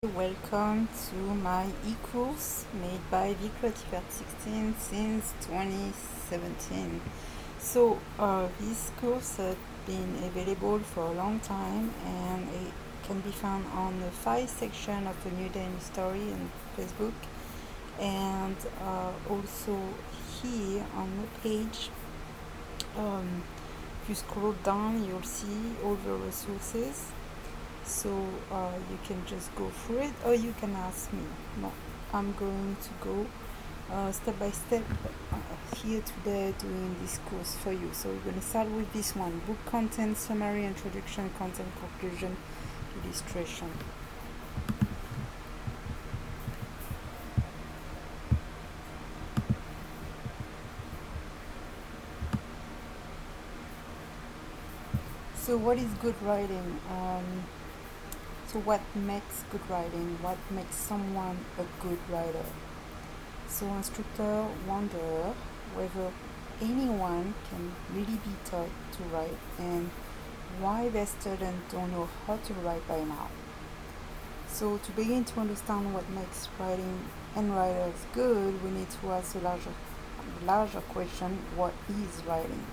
Welcome to my e-course made by the Creative Art 16 since 2017. This course has been available for a long time and it can be found on the 5 section of the New Daily Story on Facebook, and also here on the page. If you scroll down, you'll see all the resources, so you can just go through it or you can ask me. No, I'm going to go step by step here today doing this course for you. So we're going to start with this one: book content, summary, introduction, content, conclusion, illustration. So what is good writing? So what makes good writing? What makes someone a good writer? So instructor wonder whether anyone can really be taught to write and why their students don't know how to write by now. So to begin to understand what makes writing and writers good, we need to ask a larger question: what is writing?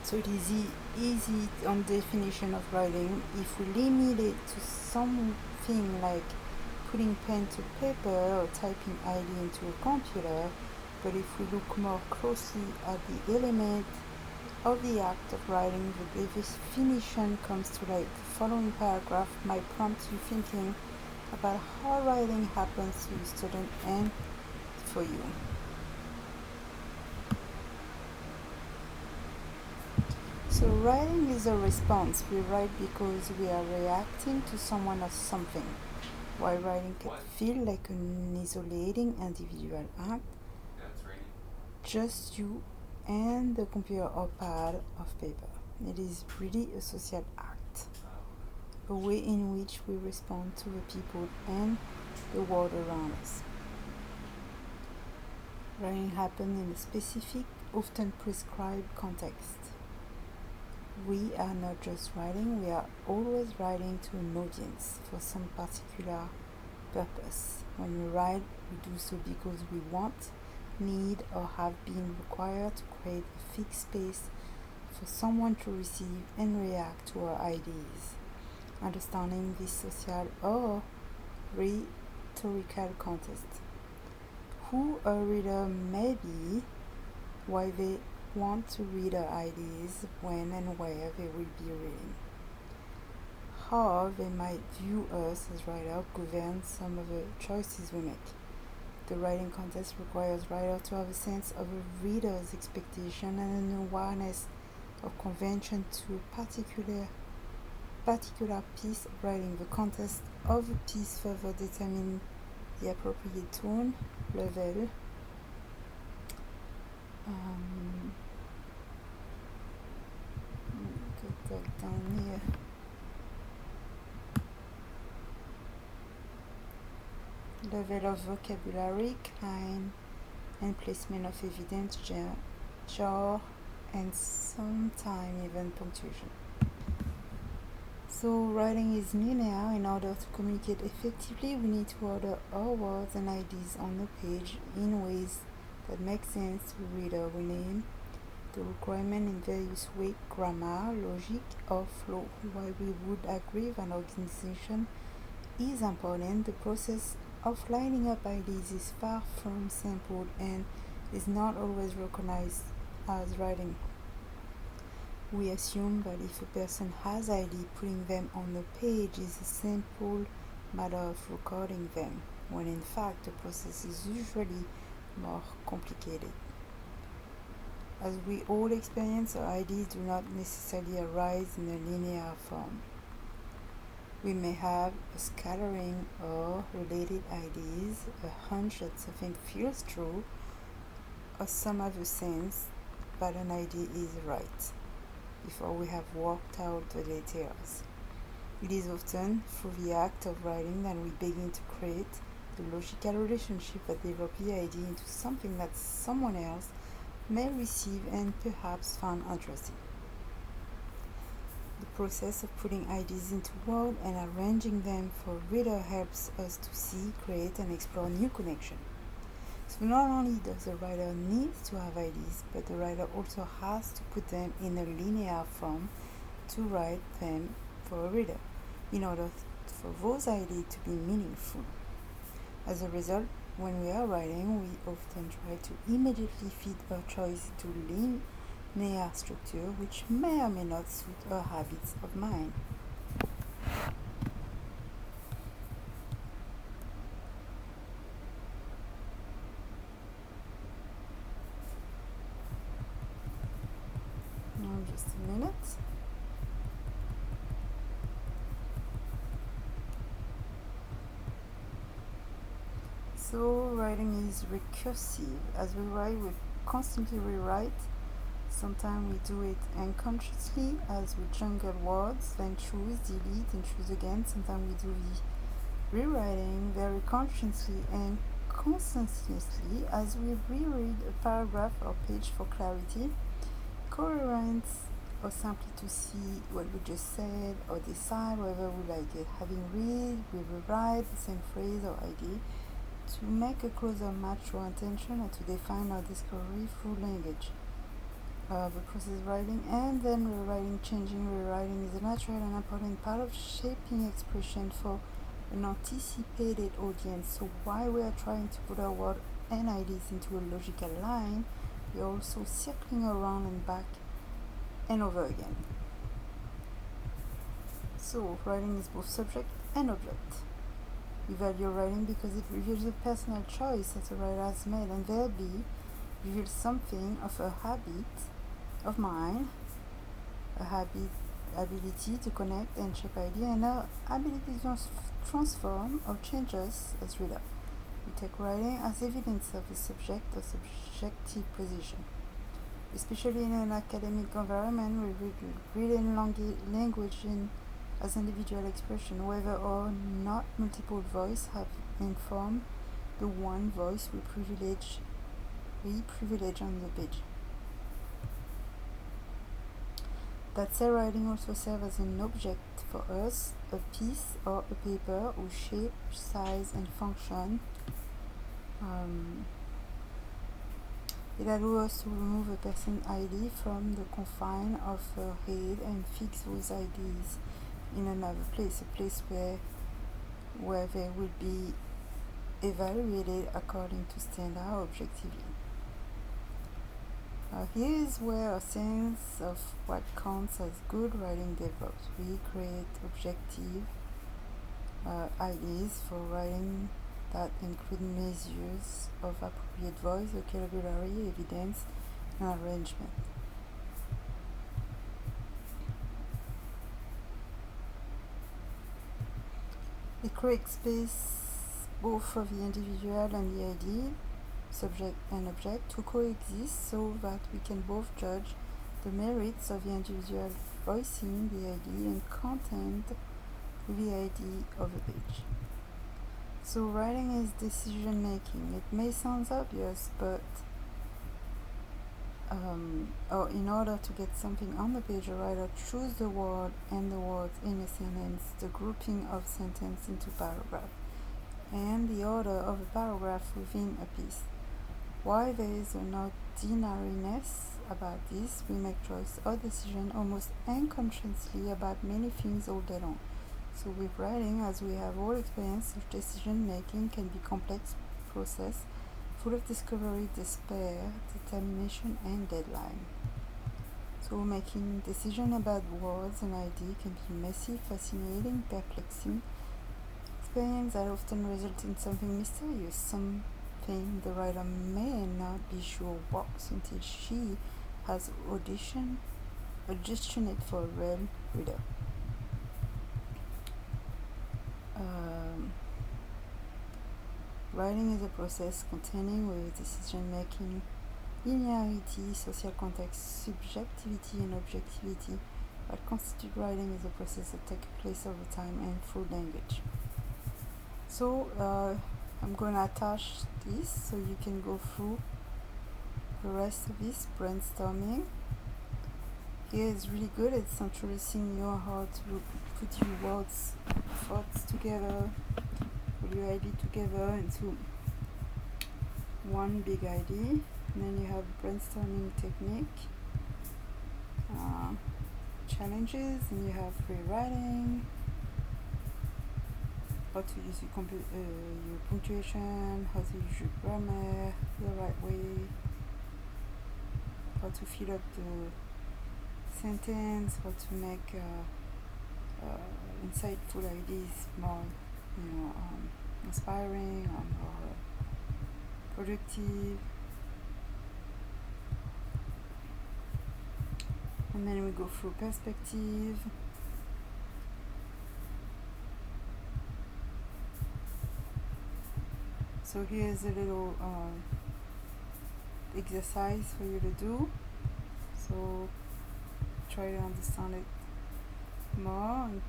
So it is easy on definition of writing if we limit it to something like putting pen to paper or typing ID into a computer. But if we look more closely at the element of the act of writing, the definition comes to light. The following paragraph might prompt you thinking about how writing happens to your student and for you. So writing is a response. We write because we are reacting to someone or something. While writing can feel like an isolating individual act, just you and the computer or pad of paper. It is really a social act, a way in which we respond to the people and the world around us. Writing happens in a specific, often prescribed context. We are not just writing, we are always writing to an audience for some particular purpose. When we write, we do so because we want, need, or have been required to create a fixed space for someone to receive and react to our ideas. Understanding this social or rhetorical context. Who a reader may be, why they want to read our ideas, when and where they will be reading. How they might view us as writers governs some of the choices we make. The writing context requires writers to have a sense of a reader's expectation and an awareness of convention to a particular piece of writing. The context of a piece further determines the appropriate tone, level, get that down here. Level of vocabulary, kind, and placement of evidence, genre, and sometimes even punctuation. So writing is linear. In order to communicate effectively, we need to order our words and ideas on the page in ways that make sense to the reader. We name the requirement in various ways: grammar, logic, or flow. While we would agree with an organization is important, the process of lining up ideas is far from simple and is not always recognized as writing. We assume that if a person has ideas, putting them on the page is a simple matter of recording them, when in fact the process is usually more complicated. As we all experience, our ideas do not necessarily arise in a linear form. We may have a scattering or related ideas, a hunch that something feels true, or some other sense that an idea is right, before we have worked out the details. It is often through the act of writing that we begin to create the logical relationship that develops the idea into something that someone else may receive and perhaps find interesting. The process of putting ideas into words and arranging them for reader helps us to see, create, and explore new connections. So not only does the writer need to have ideas, but the writer also has to put them in a linear form to write them for a reader in order for those ideas to be meaningful. As a result, when we are writing, we often try to immediately fit our choice to linear structure, which may or may not suit our habits of mind. Now, just a minute. So, writing is recursive. As we write, we constantly rewrite. Sometimes we do it unconsciously as we jungle words, then choose, delete, and choose again. Sometimes we do the rewriting very consciously and conscientiously as we reread a paragraph or page for clarity, coherence, or simply to see what we just said or decide whether we like it. Having read, we rewrite the same phrase or idea to make a closer match to our intention or to define our discovery through language. The process of writing and then rewriting, changing, rewriting is a natural and important part of shaping expression for an anticipated audience. So while we are trying to put our words and ideas into a logical line, we are also circling around and back and over again. So writing is both subject and object. We value writing because it reveals a personal choice that the writer has made and thereby reveals something of a habit of mind, a ability to connect and shape ideas, and our ability to transform or change us as reader. We take writing as evidence of a subject or subjective position. Especially in an academic environment, we read written language as individual expression, whether or not multiple voices have informed the one voice we privilege on the page. That said, writing also serves as an object for us, a piece or a paper whose shape, size, and function it allows us to remove a person's idea from the confine of her head and fix those ideas in another place, a place where they will be evaluated according to standard objectively. Here is where a sense of what counts as good writing develops. We create objective ideas for writing that include measures of appropriate voice, vocabulary, evidence, and arrangement. It creates space both for the individual and the idea, subject and object, to coexist so that we can both judge the merits of the individual voicing the idea and content the idea of the page. So writing is decision making. It may sound obvious, but in order to get something on the page, a writer chooses the word and the words in a sentence, the grouping of sentence into paragraph, and the order of a paragraph within a piece. While there is an ordinariness about this, we make choice or decision almost unconsciously about many things all day long. So with writing, as we have all experienced, decision making can be a complex process full of discovery, despair, determination, and deadline. So making decisions about words and ideas can be messy, fascinating, perplexing experience that often results in something mysterious, something the writer may not be sure works until she has auditioned it for a real reader. Writing is a process containing with decision-making, linearity, social context, subjectivity, and objectivity. What constitutes writing is a process that takes place over time and through language. So I'm going to attach this so you can go through the rest of this brainstorming. Here is really good at introducing your how to put your words, thoughts together, put your idea together into one big idea. And then you have brainstorming technique, challenges, and you have rewriting, how to use your punctuation, how to use your grammar the right way, how to fill up the sentence, how to make insightful ideas more, inspiring or more productive. And then we go through perspective. So here's a little exercise for you to do. So try to understand it more and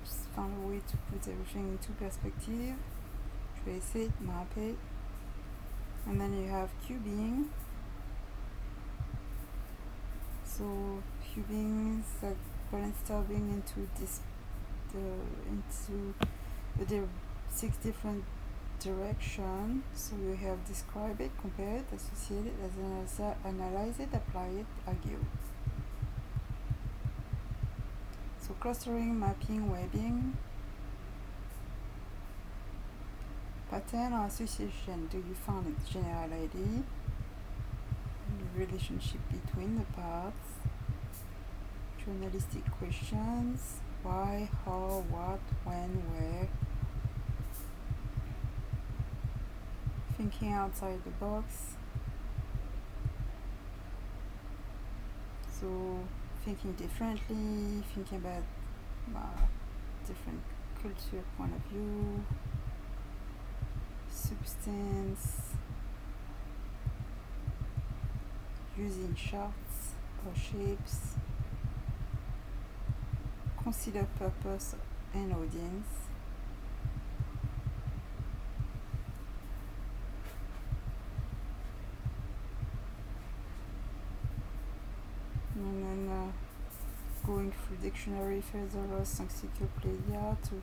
just find a way to put everything into perspective. Trace it, map it. And then you have cubing. So cubing is like brainstorming into the 6 different directions. So you have describe it, compare it, associate it, analyze it, apply it, argue. So clustering, mapping, webbing. Pattern or association. Do you find a general idea? The relationship between the parts. Journalistic questions. Why, how, what, when, where. Thinking outside the box. So thinking differently, thinking about different culture point of view, substance, using charts or shapes, consider purpose and audience, and then going through dictionary, thesaurus, encyclopedia to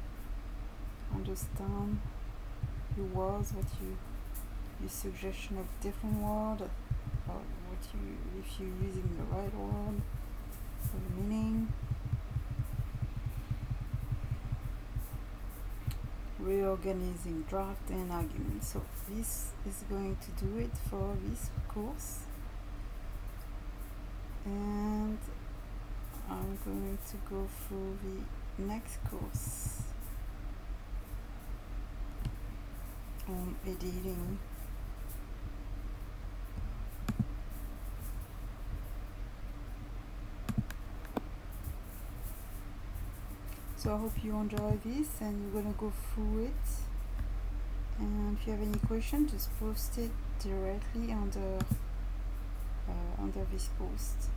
understand your words, what your suggestion of different word, or if you're using the right word for the meaning. Reorganizing draft and argument. So this is going to do it for this course, and I'm going to go through the next course on editing. So I hope you enjoy this, and you're gonna go through it. And if you have any questions, just post it directly under this post.